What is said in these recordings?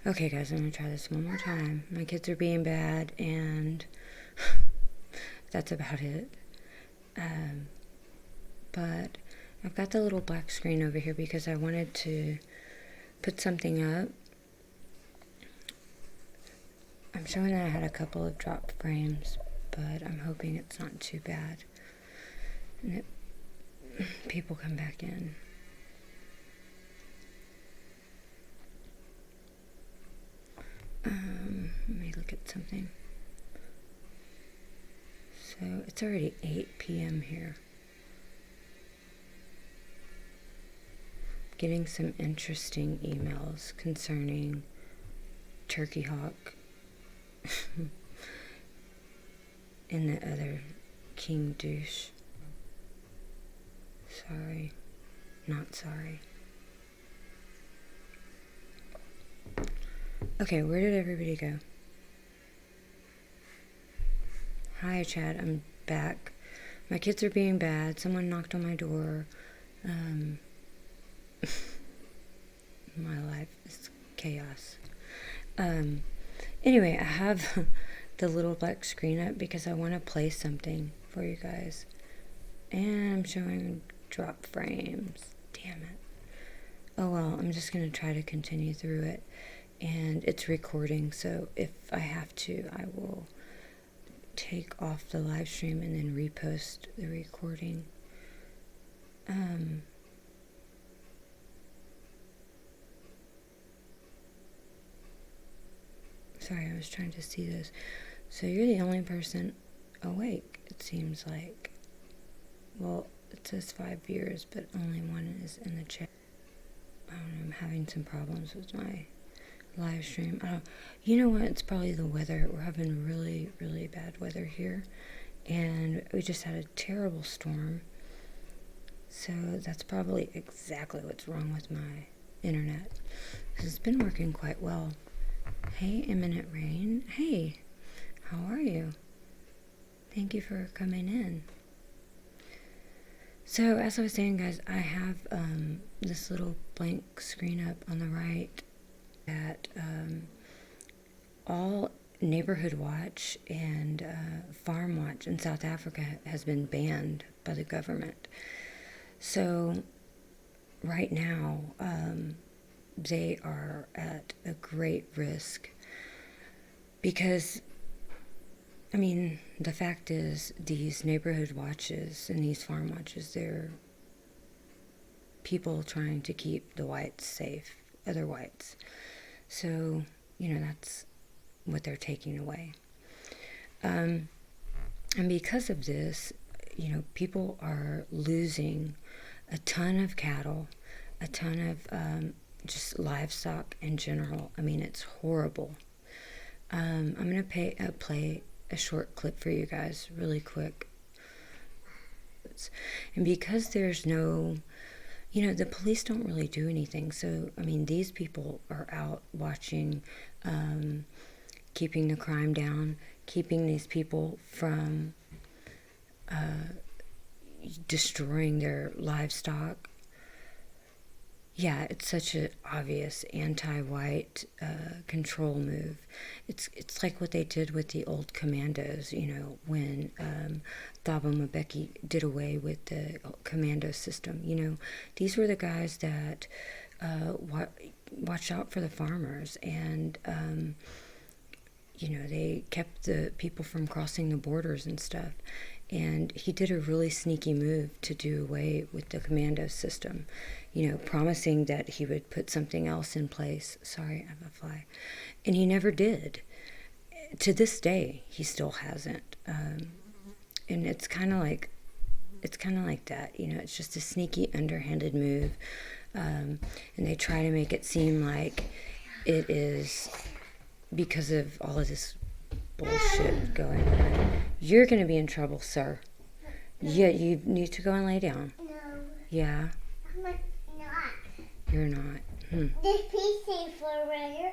Okay, guys, I'm going to try this one more time. My kids are being bad, and that's about it. But I've got the little black screen over here because I wanted to put something up. I'm showing that I had a couple of drop frames, but I'm hoping it's not too bad. And people come back in. Let me look at something. So it's already 8 p.m. here. Getting some interesting emails concerning Turkey Hawk and the other King Douche. Sorry. Not sorry. Okay, where did everybody go? Hi, Chad. I'm back. My kids are being bad. Someone knocked on my door. My life is chaos. Anyway, I have the little black screen up because I want to play something for you guys. And I'm showing drop frames. Damn it. Oh well, I'm just going to try to continue through it. And it's recording, so if I have to, I will take off the live stream and then repost the recording. Sorry, I was trying to see this. So you're the only person awake, it seems like. Well, it says 5 viewers, but only one is in the chat. I don't know, I'm having some problems with my live stream. You know what? It's probably the weather. We're having really, really bad weather here. And we just had a terrible storm. So that's probably exactly what's wrong with my internet. Because it's been working quite well. Hey, Imminent Rain. Hey, how are you? Thank you for coming in. So, as I was saying, guys, I have this little blank screen up on the right that all Neighborhood Watch and Farm Watch in South Africa has been banned by the government. So, right now, they are at a great risk because, I mean, the fact is these neighborhood watches and these farm watches, they're people trying to keep the whites safe, other whites. So, you know, that's what they're taking away. And because of this, you know, people are losing a ton of cattle, a ton of just livestock in general. I mean, it's horrible. I'm going to play a short clip for you guys really quick. And because there's no, you know, the police don't really do anything. So, I mean, these people are out watching, keeping the crime down, keeping these people from destroying their livestock. Yeah, it's such an obvious anti-white control move. It's like what they did with the old commandos, you know, when Thabo Mbeki did away with the commando system. You know, these were the guys that watched out for the farmers, and you know, they kept the people from crossing the borders and stuff. And he did a really sneaky move to do away with the commando system, you know, promising that he would put something else in place. Sorry, I have a fly. And he never did. To this day, he still hasn't. And it's kind of like that, you know, it's just a sneaky, underhanded move. And they try to make it seem like it is because of all of this bullshit going on. You're going to be in trouble, sir. Yeah, you need to go and lay down. No. Yeah? I'm not. You're not. This PC for later.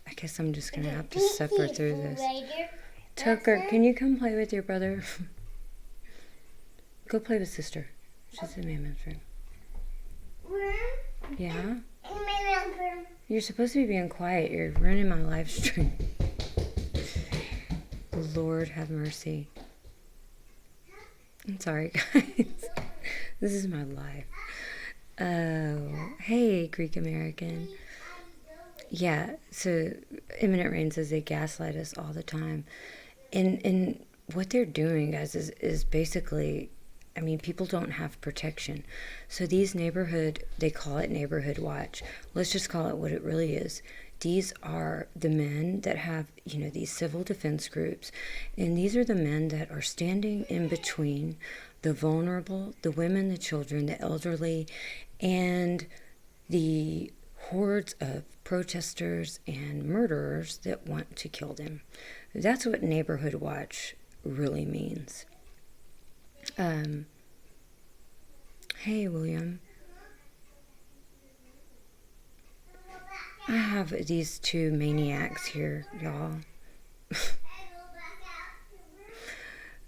I guess I'm just going to have to suffer through this. Later. Tucker, can you come play with your brother? Go play with sister. She's in Mama's room. Room? Yeah? In my room. You're supposed to be being quiet. You're ruining my live stream. Lord have mercy. I'm sorry, guys. This is my life. Oh, hey, Greek American. Yeah, so imminent rain says they gaslight us all the time. And what they're doing, guys, is basically, I mean, people don't have protection. So these they call it neighborhood watch. Let's just call it what it really is. These are the men that have, these civil defense groups. And these are the men that are standing in between the vulnerable, the women, the children, the elderly, and the hordes of protesters and murderers that want to kill them. That's what neighborhood watch really means. Hey, William. I have these two maniacs here, y'all.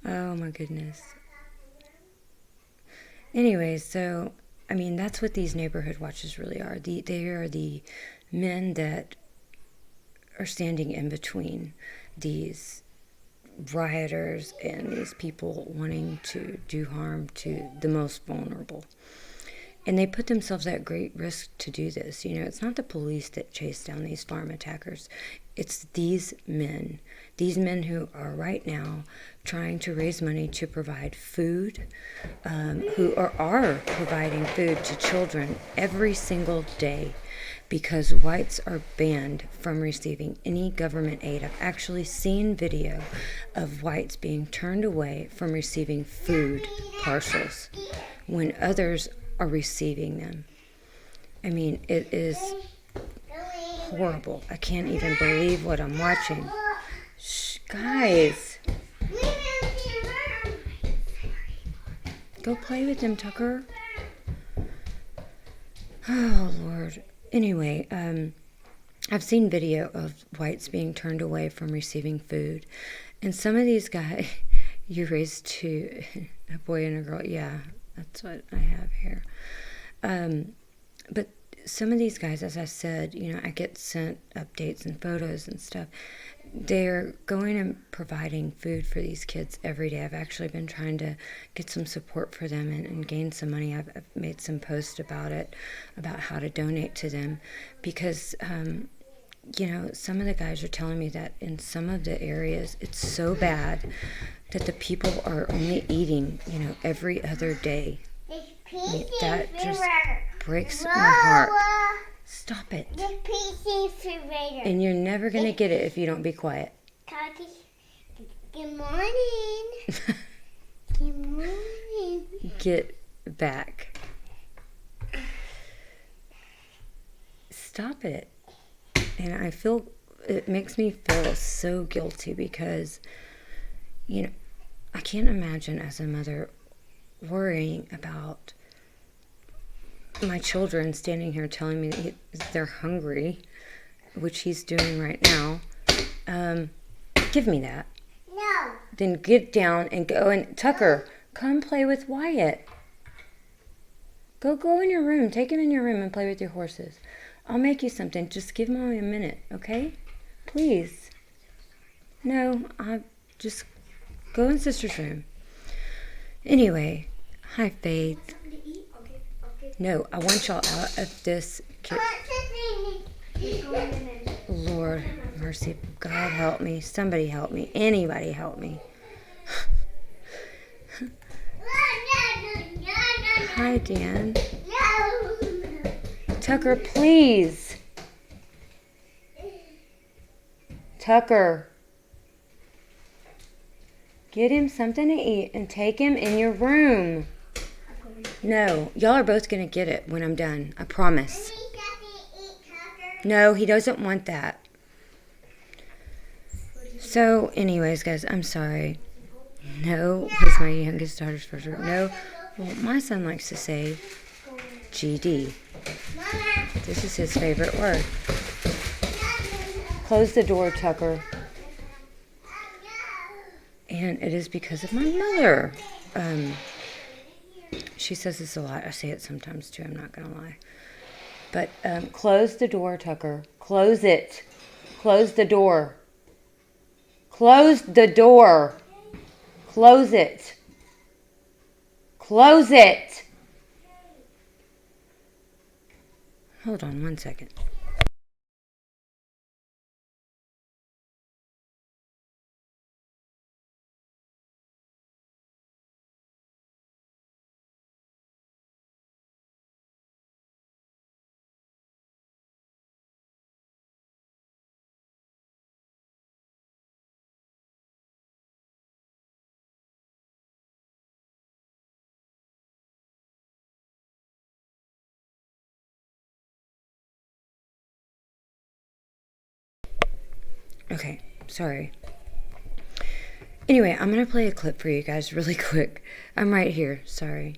Oh my goodness. Anyways, so, I mean, that's what these neighborhood watches really are. They are the men that are standing in between these rioters and these people wanting to do harm to the most vulnerable. And they put themselves at great risk to do this. It's not the police that chase down these farm attackers. It's these men who are right now trying to raise money to provide food, who are providing food to children every single day, because whites are banned from receiving any government aid. I've actually seen video of whites being turned away from receiving food parcels when others are receiving them. I mean, it is horrible. I can't even believe what I'm watching. Shh, guys. Go play with them, Tucker. Oh, Lord. Anyway, I've seen video of whites being turned away from receiving food. And some of these guys, you raised two, a boy and a girl. Yeah, that's what I have here. But some of these guys, as I said, I get sent updates and photos and stuff. They're going and providing food for these kids every day. I've actually been trying to get some support for them and gain some money. I've made some posts about it, about how to donate to them, because, some of the guys are telling me that in some of the areas, it's so bad that the people are only eating, every other day. I mean, that just breaks my heart. Stop it. And you're never going to get it if you don't be quiet. Good morning. Good morning. Get back. Stop it. And it makes me feel so guilty because, I can't imagine as a mother worrying about my children standing here telling me that they're hungry, which he's doing right now. Give me that. No. Then get down and go. And Tucker, come play with Wyatt. Go in your room. Take him in your room and play with your horses. I'll make you something. Just give Mommy a minute, okay? Please. No, just go in Sister's room. Anyway, hi, Faith. No, I want y'all out of this. Lord mercy. God help me. Somebody help me. Anybody help me. Hi, Dan. Tucker, please. Tucker. Get him something to eat and take him in your room. No, y'all are both going to get it when I'm done. I promise. No, he doesn't want that. So, anyways, guys, I'm sorry. No was my youngest daughter's first word. No, well, my son likes to say GD. This is his favorite word. Close the door, Tucker. And it is because of my mother. She says this a lot. I say it sometimes too, I'm not going to lie. But close the door, Tucker. Close it. Close the door. Close the door. Close it. Close it. Hold on 1 second. Okay, sorry. Anyway, I'm going to play a clip for you guys really quick. I'm right here, sorry.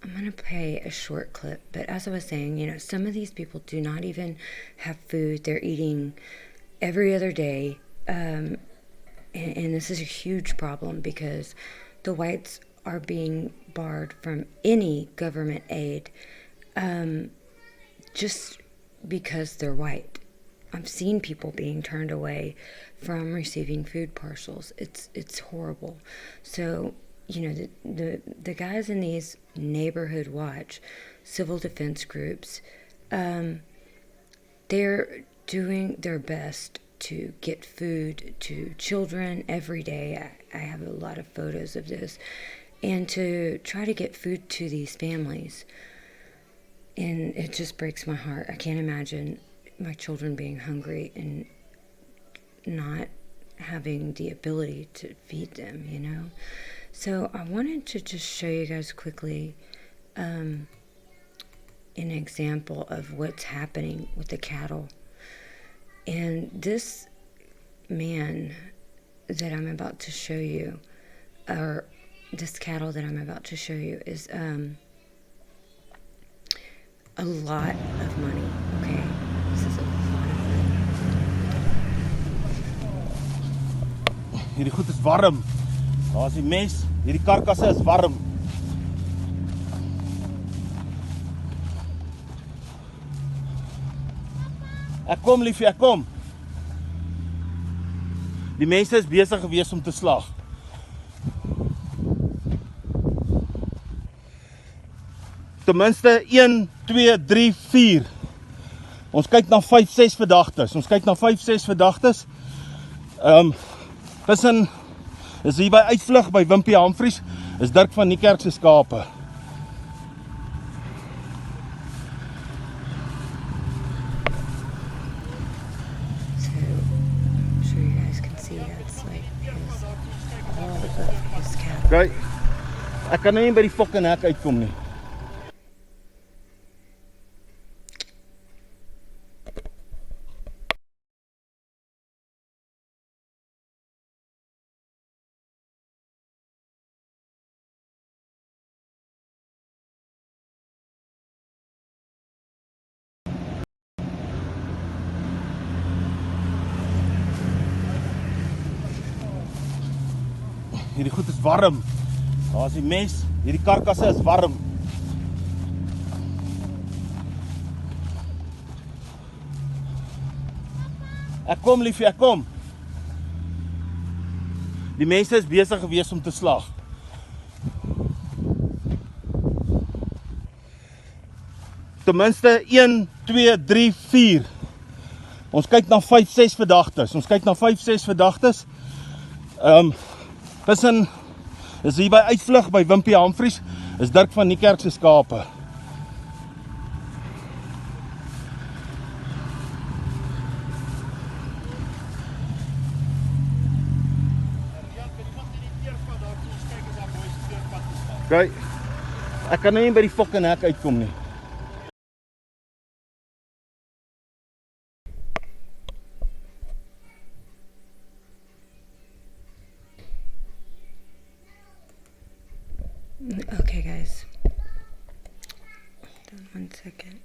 I'm going to play a short clip, but as I was saying, you know, some of these people do not even have food. They're eating every other day, and this is a huge problem because the whites are being barred from any government aid just because they're white. I've seen people being turned away from receiving food parcels. It's horrible. So, you know, the guys in these neighborhood watch civil defense groups, they're doing their best to get food to children every day. I have a lot of photos of this, and to try to get food to these families. And it just breaks my heart. I can't imagine my children being hungry and not having the ability to feed them, you know? So I wanted to just show you guys quickly an example of what's happening with the cattle. And this man that I'm about to show you, or this cattle that I'm about to show you, is a lot of money, okay? This is a lot of money. Hierdie goed is warm. Daar's die mes, hierdie karkasse is warm. Ek kom liefie, ek kom. Die mense is besig gewees om te slag. Ten minste 1, 2, 3, 4. Ons kyk na 5, 6 verdagtes. Tussen is hier by uitvlug by Wimpie Humphries, is Dirk van Niekerk se skape. So, I'm sure you guys can see that's like all of his cattle. Okay. Ek kan nou nie by die fucking hek uitkom nie. Hierdie goed is warm. Daar's die mes, hierdie karkasse is warm. Ek kom liefie, ek kom. Die mense is besig gewees om te slag. Ten minste 1, 2, 3, 4. Ons kyk na 5, 6 verdagtes. Tussen is hier by uitvlug by Wimpie Humphries, is Dirk van Niekerk se skape. Okay. Ek kan nou nie by die fucking hek uitkom nie. Okay, guys. Hold on 1 second.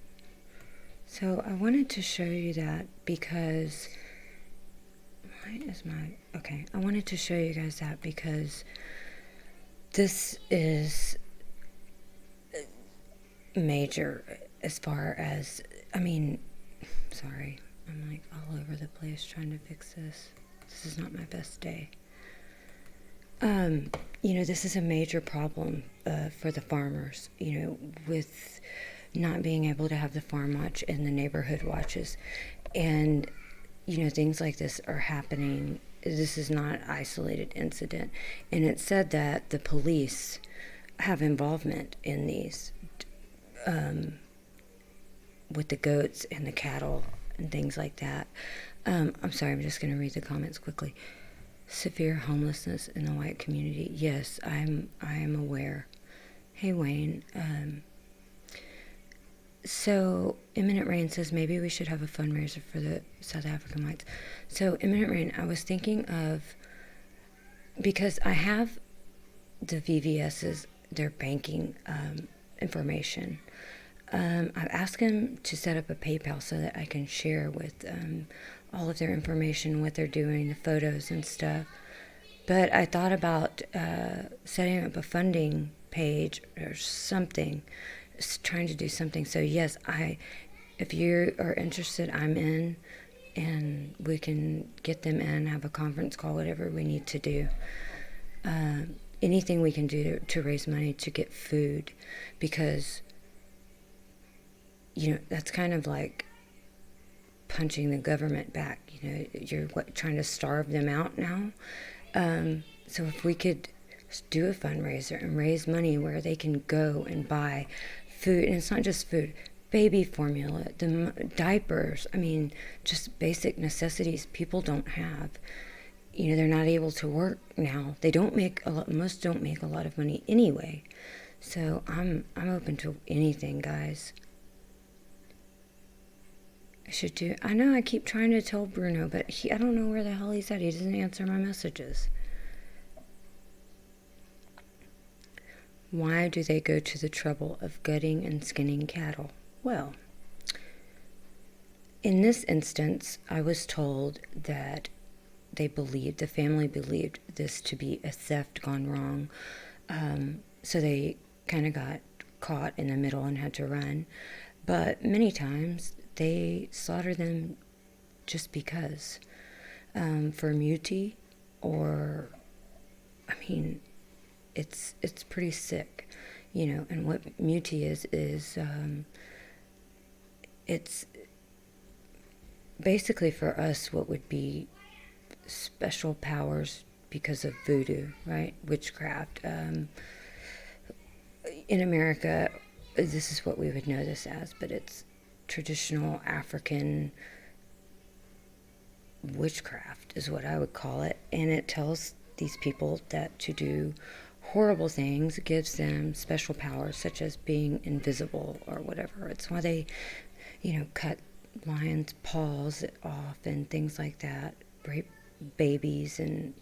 So I wanted to show you that because I wanted to show you guys that because this is major as far as, sorry, I'm like all over the place trying to fix this. This is not my best day. This is a major problem for the farmers, with not being able to have the farm watch and the neighborhood watches. And, things like this are happening. This is not an isolated incident. And it said that the police have involvement in these, with the goats and the cattle and things like that. I'm sorry, I'm just going to read the comments quickly. Severe homelessness in the white community. Yes, I am aware. Hey, Wayne. So, Imminent Rain says maybe we should have a fundraiser for the South African whites. So, Imminent Rain, I was thinking of, because I have the VVS's, their banking information. I've asked them to set up a PayPal so that I can share with all of their information, what they're doing, the photos and stuff. But I thought about setting up a funding page or something, trying to do something. So yes, if you are interested, I'm in, and we can get them in, have a conference call, whatever we need to do. Anything we can do to raise money to get food, because that's kind of like punching the government back. You're trying to starve them out now. So if we could do a fundraiser and raise money where they can go and buy food, and it's not just food, baby formula, the diapers, just basic necessities people don't have. They're not able to work now. They don't make most don't make a lot of money anyway. So I'm open to anything, guys. I know I keep trying to tell Bruno, but I don't know where the hell he's at. He doesn't answer my messages. Why do they go to the trouble of gutting and skinning cattle? Well, in this instance, I was told that the family believed this to be a theft gone wrong. So they kind of got caught in the middle and had to run. But many times they slaughter them just because, for muti, or, it's pretty sick, and what muti is it's basically for us what would be special powers because of voodoo, right? Witchcraft. In America, this is what we would know this as, but it's traditional African witchcraft is what I would call it. And it tells these people that to do horrible things, gives them special powers, such as being invisible or whatever. It's why they, cut lions' paws off and things like that, rape babies, and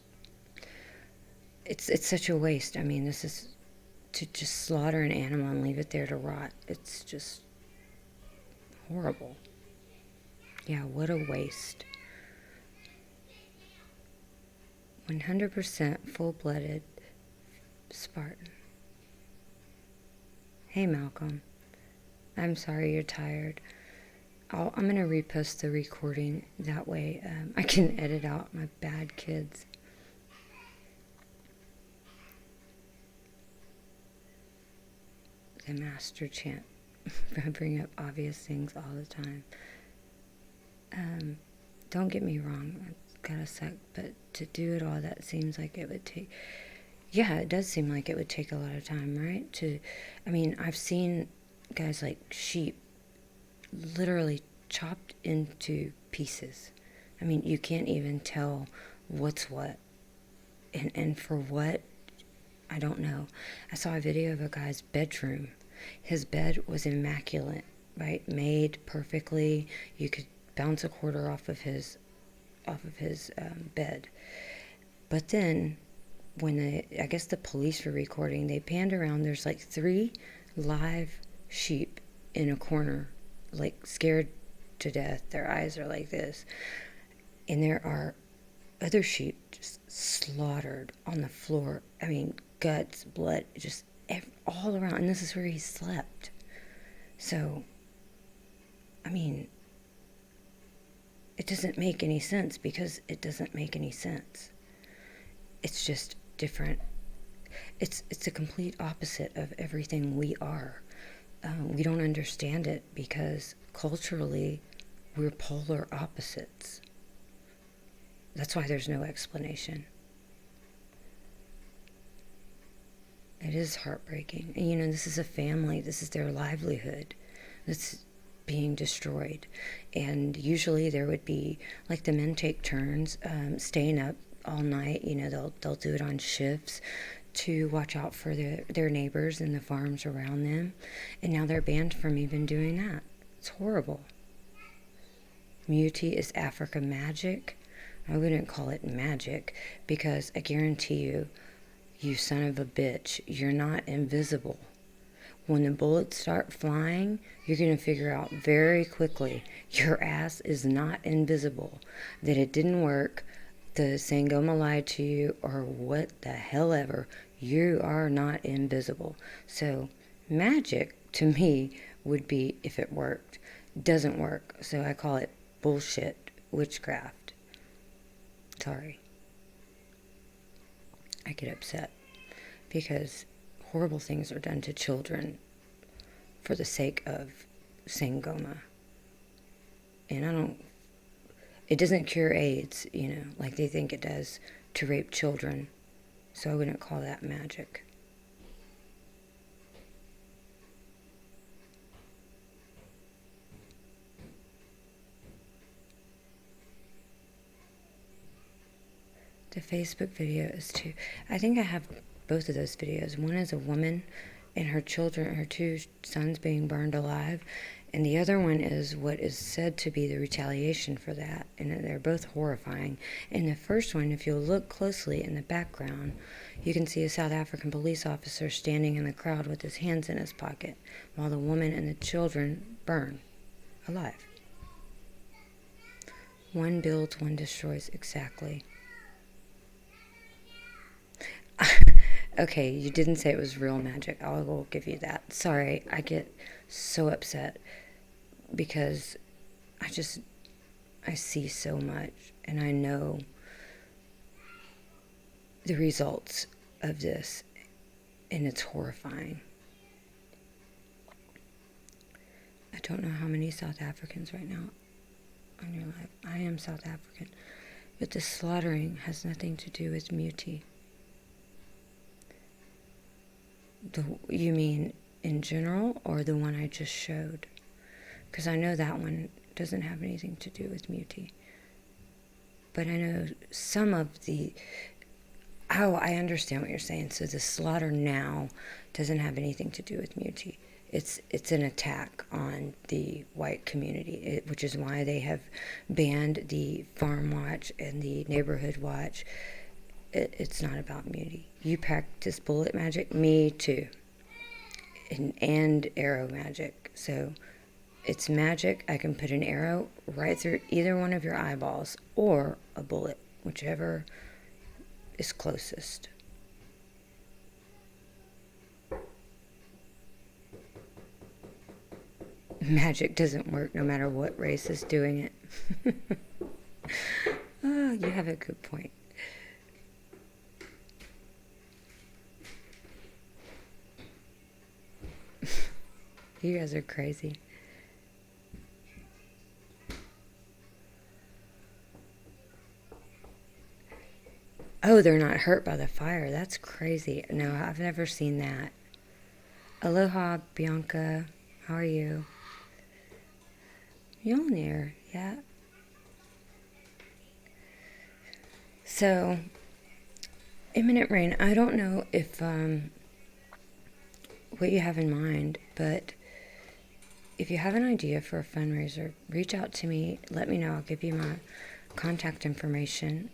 it's such a waste. This is to just slaughter an animal and leave it there to rot. It's just horrible. Yeah, what a waste. 100% full-blooded Spartan. Hey, Malcolm. I'm sorry you're tired. I'm going to repost the recording. That way I can edit out my bad kids. The master chant. I bring up obvious things all the time. Don't get me wrong, I've got a sec, but to do it all, that seems like it would take, it does seem like it would take a lot of time, right? I've seen guys like sheep literally chopped into pieces. You can't even tell what's what, and for what, I don't know. I saw a video of a guy's bedroom. His bed was immaculate, right? Made perfectly. You could bounce a quarter off of his bed. But then, when I guess the police were recording, they panned around. There's like 3 live sheep in a corner, like scared to death. Their eyes are like this, and there are other sheep just slaughtered on the floor. Guts, blood, just all around. And this is where he slept. So, I mean, it doesn't make any sense because it doesn't make any sense. It's just different. It's a complete opposite of everything we are. We don't understand it because culturally we're polar opposites. That's why there's no explanation. It is heartbreaking. And, this is a family. This is their livelihood that's being destroyed. And usually there would be, like, the men take turns staying up all night. They'll do it on shifts to watch out for their neighbors and the farms around them. And now they're banned from even doing that. It's horrible. Muti is Africa magic. I wouldn't call it magic because I guarantee you, you son of a bitch, you're not invisible. When the bullets start flying, you're going to figure out very quickly your ass is not invisible, that it didn't work, the Sangoma lied to you, or what the hell ever. You are not invisible. So magic, to me, would be if it worked. Doesn't work, so I call it bullshit witchcraft. Sorry. I get upset because horrible things are done to children for the sake of Sangoma. And it doesn't cure AIDS, like they think it does to rape children. So I wouldn't call that magic. The Facebook video is too. I think I have both of those videos. One is a woman and her children, her two sons being burned alive. And the other one is what is said to be the retaliation for that. And they're both horrifying. In the first one, if you'll look closely in the background, you can see a South African police officer standing in the crowd with his hands in his pocket, while the woman and the children burn alive. One builds, one destroys, exactly. Okay, you didn't say it was real magic. I will give you that. Sorry, I get so upset because I see so much and I know the results of this, and it's horrifying. I don't know how many South Africans right now on your life. I am South African, but the slaughtering has nothing to do with Muti. You mean in general, or the one I just showed? Because I know that one doesn't have anything to do with Muti. But I know some of the... Oh, I understand what you're saying. So the slaughter now doesn't have anything to do with Muti. It's an attack on the white community, which is why they have banned the farm watch and the neighborhood watch. It's not about Muti. You practice bullet magic, me too, and arrow magic. So it's magic. I can put an arrow right through either one of your eyeballs or a bullet, whichever is closest. Magic doesn't work no matter what race is doing it. Oh, you have a good point. You guys are crazy. Oh, they're not hurt by the fire. That's crazy. No, I've never seen that. Aloha, Bianca. How are you? Mjolnir, yeah. So, imminent rain. I don't know if what you have in mind, but if you have an idea for a fundraiser, reach out to me. Let me know. I'll give you my contact information.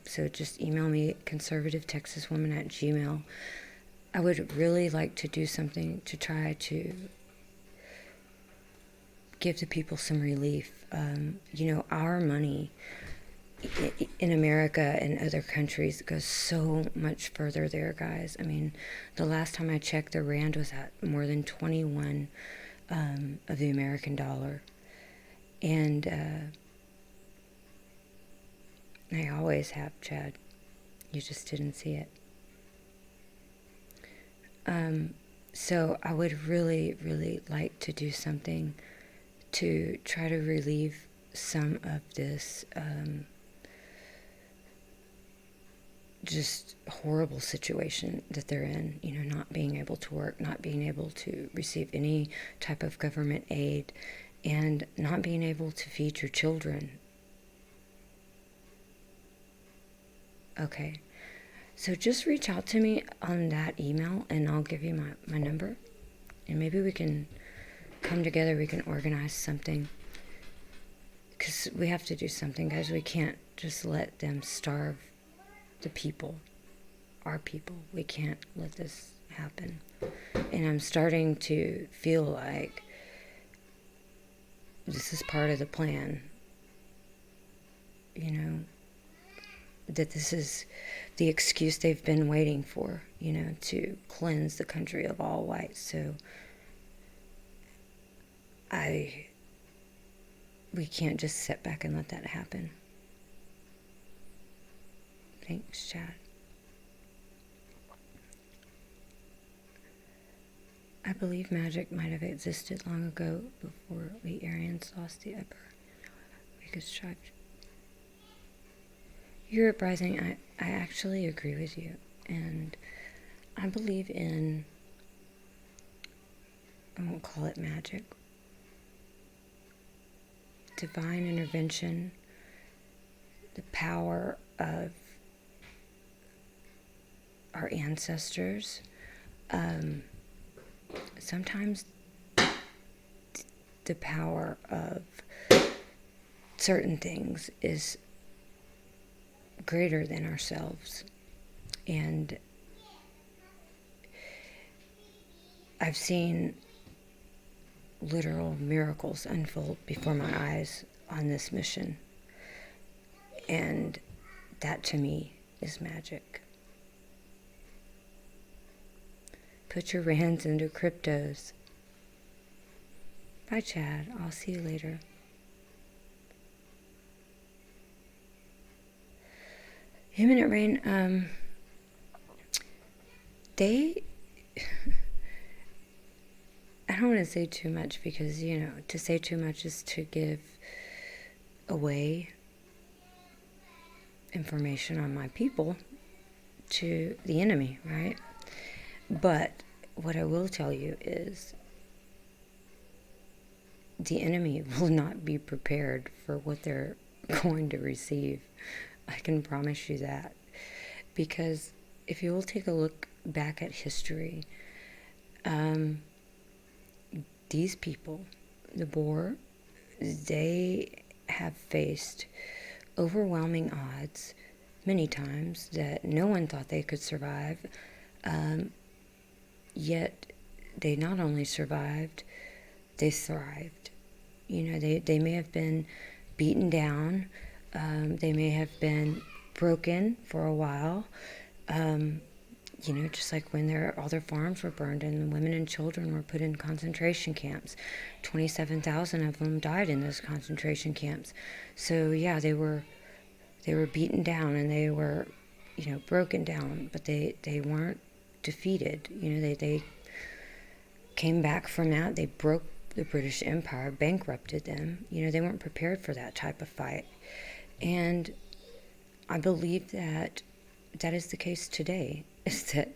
So just email me, ConservativeTexasWoman at gmail. I would really like to do something to try to give the people some relief. Our money in America and other countries goes so much further there, guys. I mean, the last time I checked, the rand was at more than 21 of the American dollar. And I always have, Chad. You just didn't see it. So I would really, really like to do something to try to relieve some of this just horrible situation that they're in, not being able to work, not being able to receive any type of government aid, and not being able to feed your children. Okay. So just reach out to me on that email, and I'll give you my number. And maybe we can come together, we can organize something. Because we have to do something, guys. We can't just let them starve the people, our people. We can't let this happen. And I'm starting to feel like this is part of the plan. That this is the excuse they've been waiting for, to cleanse the country of all whites. So we can't just sit back and let that happen. Thanks, Chad. I believe magic might have existed long ago before we Aryans lost the upper. We could strive. Your uprising, I actually agree with you. And I believe in, I won't call it magic, divine intervention, the power of our ancestors. Sometimes the power of certain things is greater than ourselves. And I've seen literal miracles unfold before my eyes on this mission. And that to me is magic. Put your rands into cryptos. Bye, Chad. I'll see you later. Humanitarian, they, I don't want to say too much because, to say too much is to give away information on my people to the enemy, right? But what I will tell you is the enemy will not be prepared for what they're going to receive. I can promise you that. Because if you will take a look back at history, these people, the Boer, they have faced overwhelming odds many times that no one thought they could survive. Yet they not only survived, they thrived. They may have been beaten down. They may have been broken for a while. Just like when all their farms were burned and women and children were put in concentration camps. 27,000 of them died in those concentration camps. So yeah, they were beaten down and they were, broken down, but they weren't defeated. They came back from that. They broke the British Empire, bankrupted them. They weren't prepared for that type of fight. And I believe that is the case today, is that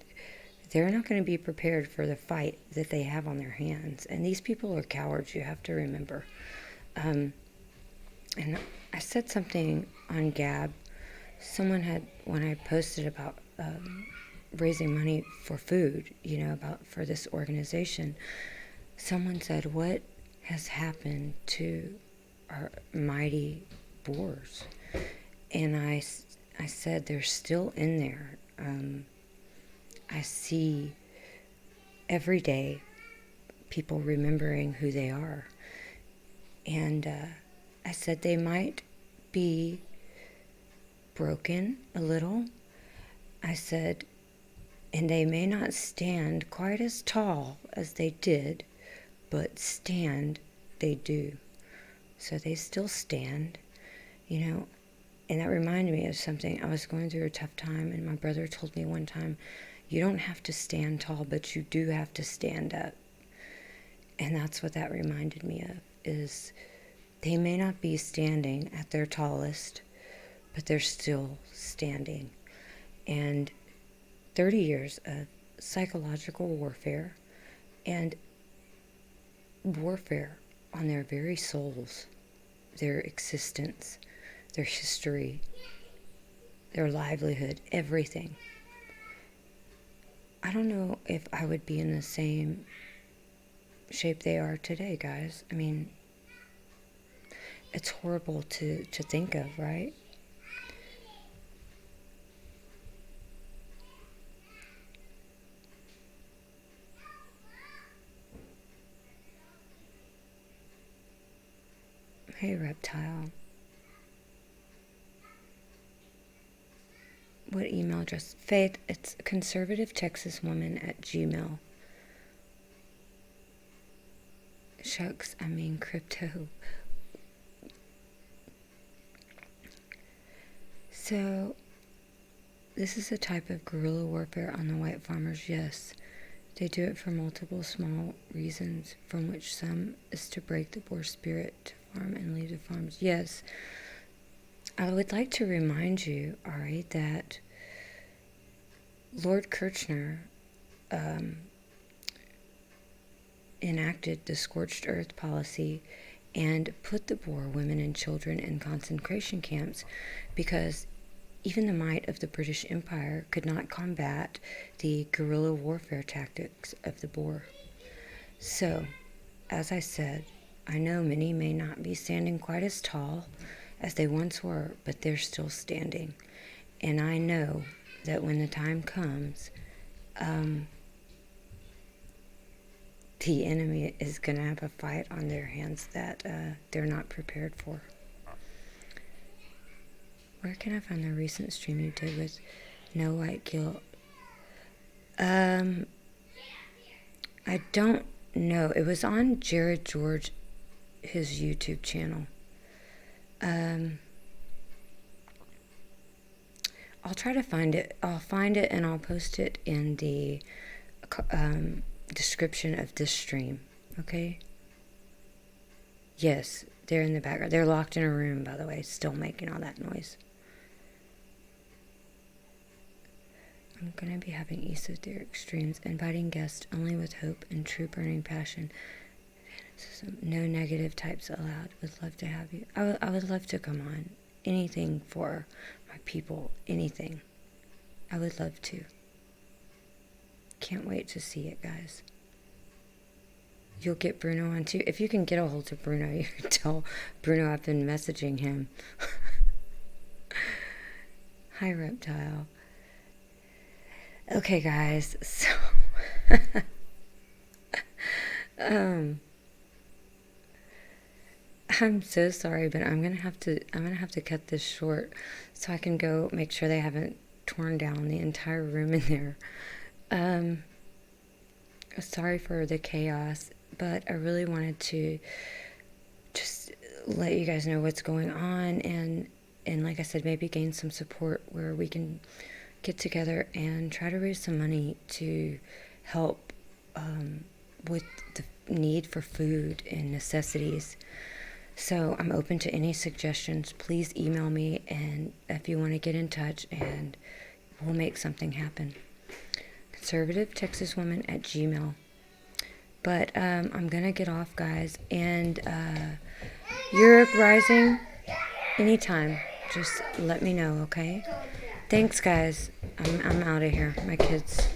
they're not going to be prepared for the fight that they have on their hands. And these people are cowards, you have to remember. And I said something on Gab. Someone had, when I posted about raising money for food, for this organization, someone said, what has happened to our mighty Boers? And I said, they're still in there. I see every day people remembering who they are. And I said, they might be broken a little. I said, and they may not stand quite as tall as they did but stand they do. So they still stand, you know. And that reminded me of something. I was going through a tough time, and my brother told me one time, you don't have to stand tall, but you do have to stand up. And that's what that reminded me of, is they may not be standing at their tallest, but they're still standing. And 30 years of psychological warfare and warfare on their very souls, their existence, their history, their livelihood, everything. I don't know if I would be in the same shape they are today, guys. I mean, it's horrible to think of, right? Hey, Reptile. What email address? Faith, it's ConservativeTexasWoman at Gmail. Shucks, I mean crypto. So, this is a type of guerrilla warfare on the white farmers, yes. They do it for multiple small reasons, from which some is to break the Boer spirit to farm and leave the farms. Yes, I would like to remind you, Ari, that Lord Kirchner enacted the scorched earth policy and put the Boer women and children in concentration camps because even the might of the British Empire could not combat the guerrilla warfare tactics of the Boer. So, as I said, I know many may not be standing quite as tall as they once were, but they're still standing. And I know that when the time comes, the enemy is going to have a fight on their hands that they're not prepared for. Where can I find the recent stream you did with No White Guilt? I don't know. It was on Jared George, his YouTube channel. I'll try to find it. I'll find it and I'll post it in the description of this stream. Okay? Yes, they're in the background. They're locked in a room, by the way, still making all that noise. I'm going to be having esoteric streams, inviting guests only with hope and true burning passion. No negative types allowed. Would love to have you. I would love to come on. Anything for my people. Anything. I would love to. Can't wait to see it, guys. You'll get Bruno on too. If you can get a hold of Bruno, you can tell Bruno I've been messaging him. Hi, Reptile. Okay, guys, so I'm so sorry, but I'm gonna have to cut this short so I can go make sure they haven't torn down the entire room in there. Sorry for the chaos, but I really wanted to just let you guys know what's going on and like I said, maybe gain some support where we can get together and try to raise some money to help with the need for food and necessities. So I'm open to any suggestions. Please email me, and if you want to get in touch, and we'll make something happen. ConservativeTexasWoman at Gmail. But I'm gonna get off, guys, and Europe Rising anytime. Just let me know, okay? Thanks, guys. I'm out of here. My kids